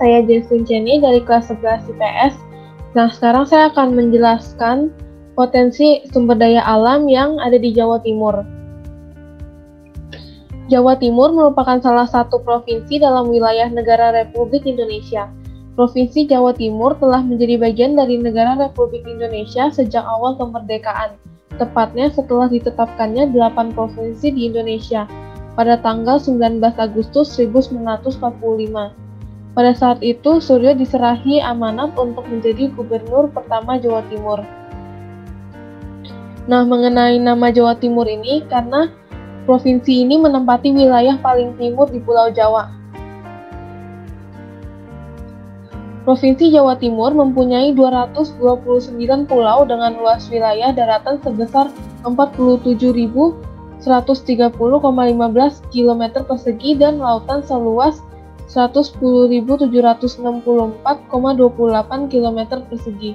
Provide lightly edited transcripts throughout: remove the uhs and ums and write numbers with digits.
saya Jesslyn Jenny dari kelas 11 IPS. Nah, sekarang saya akan menjelaskan potensi sumber daya alam yang ada di Jawa Timur. Jawa Timur merupakan salah satu provinsi dalam wilayah negara Republik Indonesia. Provinsi Jawa Timur telah menjadi bagian dari negara Republik Indonesia sejak awal kemerdekaan, tepatnya setelah ditetapkannya 8 provinsi di Indonesia pada tanggal 19 Agustus 1945. Pada saat itu, Suryo diserahi amanat untuk menjadi gubernur pertama Jawa Timur. Nah, mengenai nama Jawa Timur ini, karena provinsi ini menempati wilayah paling timur di Pulau Jawa. Provinsi Jawa Timur mempunyai 229 pulau dengan luas wilayah daratan sebesar 47.130,15 km persegi dan lautan seluas 110.764,28 km persegi.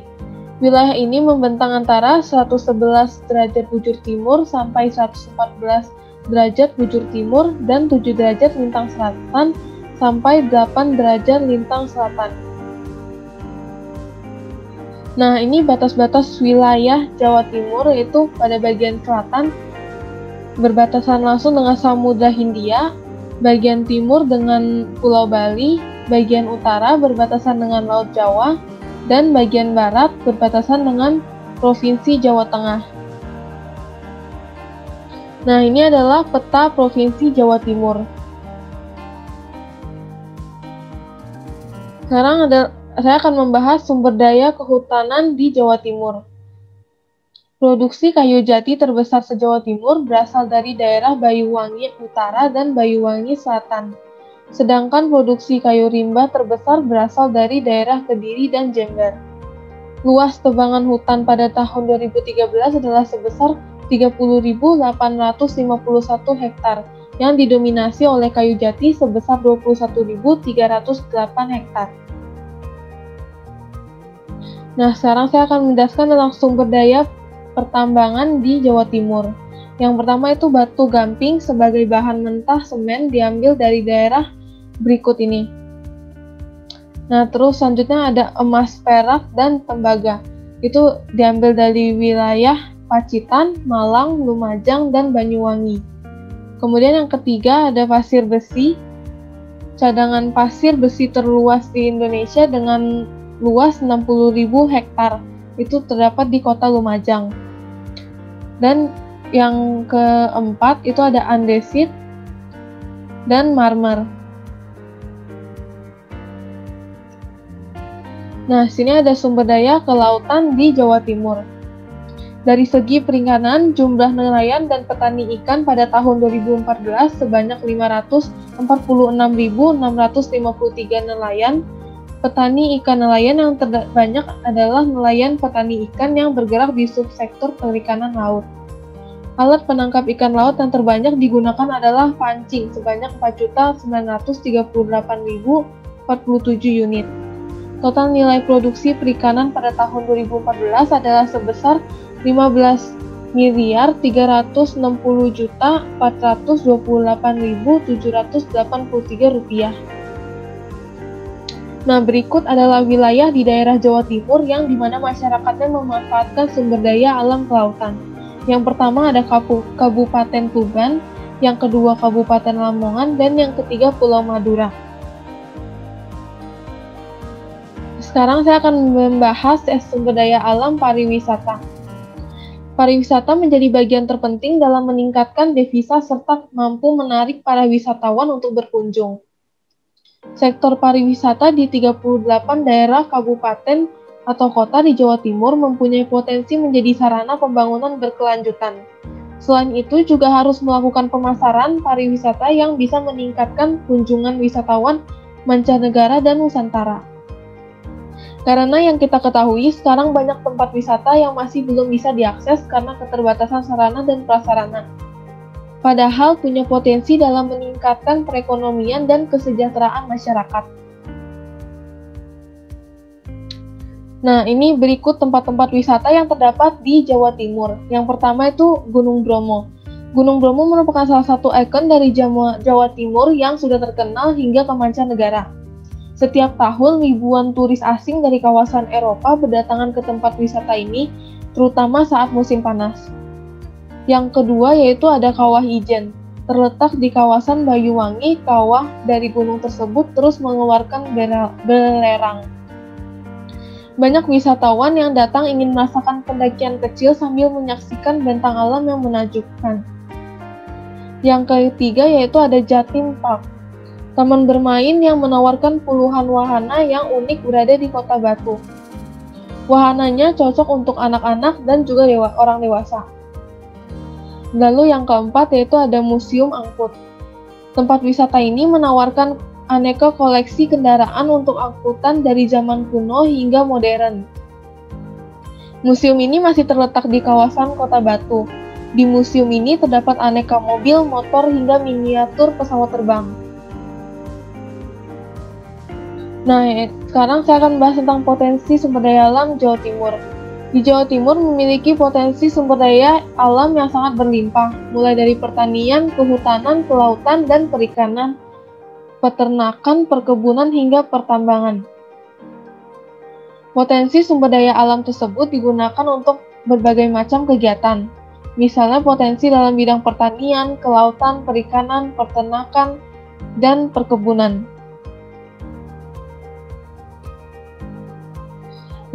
Wilayah ini membentang antara 111 derajat bujur timur sampai 114 derajat bujur timur dan 7 derajat lintang selatan sampai 8 derajat lintang selatan. Nah, ini batas-batas wilayah Jawa Timur, yaitu pada bagian selatan berbatasan langsung dengan Samudra Hindia, bagian timur dengan Pulau Bali, bagian utara berbatasan dengan Laut Jawa, dan bagian barat berbatasan dengan Provinsi Jawa Tengah. Nah, ini adalah peta Provinsi Jawa Timur. Sekarang saya akan membahas sumber daya kehutanan di Jawa Timur. Produksi kayu jati terbesar se-Jawa Timur berasal dari daerah Banyuwangi Utara dan Banyuwangi Selatan. Sedangkan produksi kayu rimba terbesar berasal dari daerah Kediri dan Jember. Luas tebangan hutan pada tahun 2013 adalah sebesar 30.851 hektar, yang didominasi oleh kayu jati sebesar 21.308 hektar. Nah, sekarang saya akan menjelaskan tentang sumber daya pertambangan di Jawa Timur. Yang pertama itu batu gamping sebagai bahan mentah semen diambil dari daerah berikut ini. Nah, terus selanjutnya ada emas, perak, dan tembaga. Itu diambil dari wilayah Pacitan, Malang, Lumajang, dan Banyuwangi. Kemudian yang ketiga ada pasir besi. Cadangan pasir besi terluas di Indonesia dengan luas 60.000 hektar. Itu terdapat di kota Lumajang. Dan yang keempat itu ada andesit dan marmer. Nah, sini ada sumber daya kelautan di Jawa Timur. Dari segi perikanan, jumlah nelayan dan petani ikan pada tahun 2014 sebanyak 546.653 nelayan. Petani ikan nelayan yang terbanyak adalah nelayan petani ikan yang bergerak di subsektor perikanan laut. Alat penangkap ikan laut yang terbanyak digunakan adalah pancing sebanyak 4.938.047 unit. Total nilai produksi perikanan pada tahun 2014 adalah sebesar 15.420.428.783 rupiah. Nah, berikut adalah wilayah di daerah Jawa Timur yang dimana masyarakatnya memanfaatkan sumber daya alam kelautan. Yang pertama ada Kabupaten Tuban, yang kedua Kabupaten Lamongan, dan yang ketiga Pulau Madura. Sekarang saya akan membahas sumber daya alam pariwisata. Pariwisata menjadi bagian terpenting dalam meningkatkan devisa serta mampu menarik para wisatawan untuk berkunjung. Sektor pariwisata di 38 daerah kabupaten atau kota di Jawa Timur mempunyai potensi menjadi sarana pembangunan berkelanjutan. Selain itu juga harus melakukan pemasaran pariwisata yang bisa meningkatkan kunjungan wisatawan mancanegara dan Nusantara. Karena yang kita ketahui sekarang banyak tempat wisata yang masih belum bisa diakses karena keterbatasan sarana dan prasarana. Padahal punya potensi dalam meningkatkan perekonomian dan kesejahteraan masyarakat. Nah, ini berikut tempat-tempat wisata yang terdapat di Jawa Timur. Yang pertama itu Gunung Bromo. Gunung Bromo merupakan salah satu ikon dari Jawa Timur yang sudah terkenal hingga ke mancanegara. Setiap tahun ribuan turis asing dari kawasan Eropa berdatangan ke tempat wisata ini, terutama saat musim panas. Yang kedua yaitu ada Kawah Ijen. Terletak di kawasan Banyuwangi, kawah dari gunung tersebut terus mengeluarkan belerang. Banyak wisatawan yang datang ingin merasakan pendakian kecil sambil menyaksikan bentang alam yang menakjubkan. Yang ketiga yaitu ada Jatim Park. Taman bermain yang menawarkan puluhan wahana yang unik berada di Kota Batu. Wahananya cocok untuk anak-anak dan juga orang dewasa. Lalu yang keempat yaitu ada Museum Angkut. Tempat wisata ini menawarkan aneka koleksi kendaraan untuk angkutan dari zaman kuno hingga modern. Museum ini masih terletak di kawasan Kota Batu. Di museum ini terdapat aneka mobil, motor, hingga miniatur pesawat terbang. Nah, sekarang saya akan bahas tentang potensi sumber daya alam Jawa Timur. Di Jawa Timur memiliki potensi sumber daya alam yang sangat berlimpah, mulai dari pertanian, kehutanan, kelautan, dan perikanan, peternakan, perkebunan, hingga pertambangan. Potensi sumber daya alam tersebut digunakan untuk berbagai macam kegiatan, misalnya potensi dalam bidang pertanian, kelautan, perikanan, peternakan, dan perkebunan.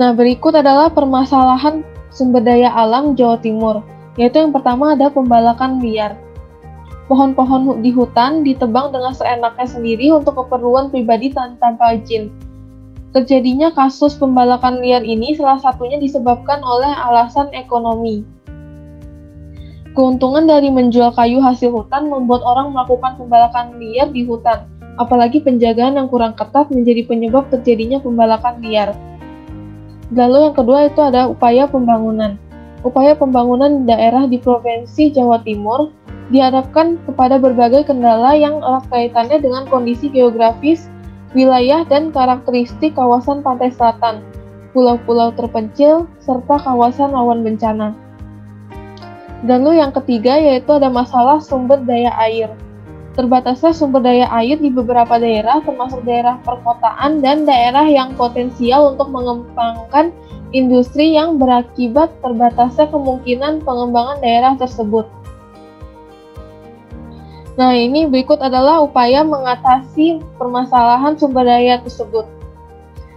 Nah, berikut adalah permasalahan sumber daya alam Jawa Timur, yaitu yang pertama ada pembalakan liar. Pohon-pohon di hutan ditebang dengan seenaknya sendiri untuk keperluan pribadi tanpa izin. Terjadinya kasus pembalakan liar ini salah satunya disebabkan oleh alasan ekonomi. Keuntungan dari menjual kayu hasil hutan membuat orang melakukan pembalakan liar di hutan, apalagi penjagaan yang kurang ketat menjadi penyebab terjadinya pembalakan liar. Lalu yang kedua itu ada upaya pembangunan. Upaya pembangunan daerah di Provinsi Jawa Timur dihadapkan kepada berbagai kendala yang erat kaitannya dengan kondisi geografis, wilayah, dan karakteristik kawasan pantai selatan, pulau-pulau terpencil, serta kawasan rawan bencana. Lalu yang ketiga yaitu ada masalah sumber daya air. Terbatasnya sumber daya air di beberapa daerah, termasuk daerah perkotaan dan daerah yang potensial untuk mengembangkan industri yang berakibat terbatasnya kemungkinan pengembangan daerah tersebut. Nah, ini berikut adalah upaya mengatasi permasalahan sumber daya tersebut.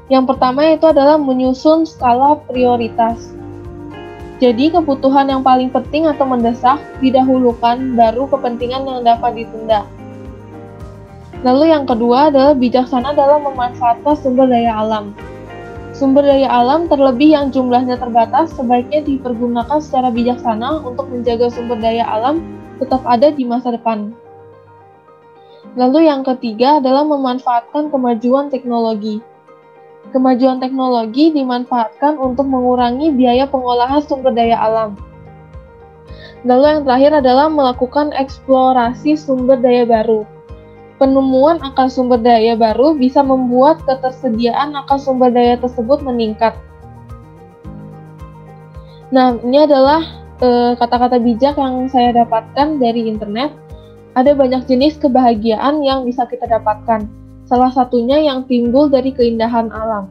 Yang pertama itu adalah menyusun skala prioritas. Jadi, kebutuhan yang paling penting atau mendesak didahulukan, baru kepentingan yang dapat ditunda. Lalu yang kedua adalah bijaksana dalam memanfaatkan sumber daya alam. Sumber daya alam terlebih yang jumlahnya terbatas sebaiknya dipergunakan secara bijaksana untuk menjaga sumber daya alam tetap ada di masa depan. Lalu yang ketiga adalah memanfaatkan kemajuan teknologi. Kemajuan teknologi dimanfaatkan untuk mengurangi biaya pengolahan sumber daya alam. Lalu yang terakhir adalah melakukan eksplorasi sumber daya baru. Penemuan akan sumber daya baru bisa membuat ketersediaan akan sumber daya tersebut meningkat. Nah, ini adalah kata-kata bijak yang saya dapatkan dari internet. Ada banyak jenis kebahagiaan yang bisa kita dapatkan. Salah satunya yang timbul dari keindahan alam.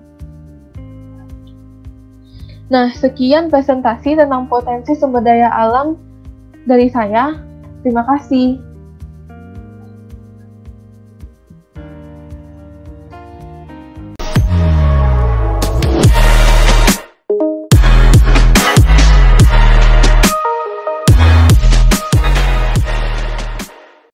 Nah, sekian presentasi tentang potensi sumber daya alam dari saya. Terima kasih.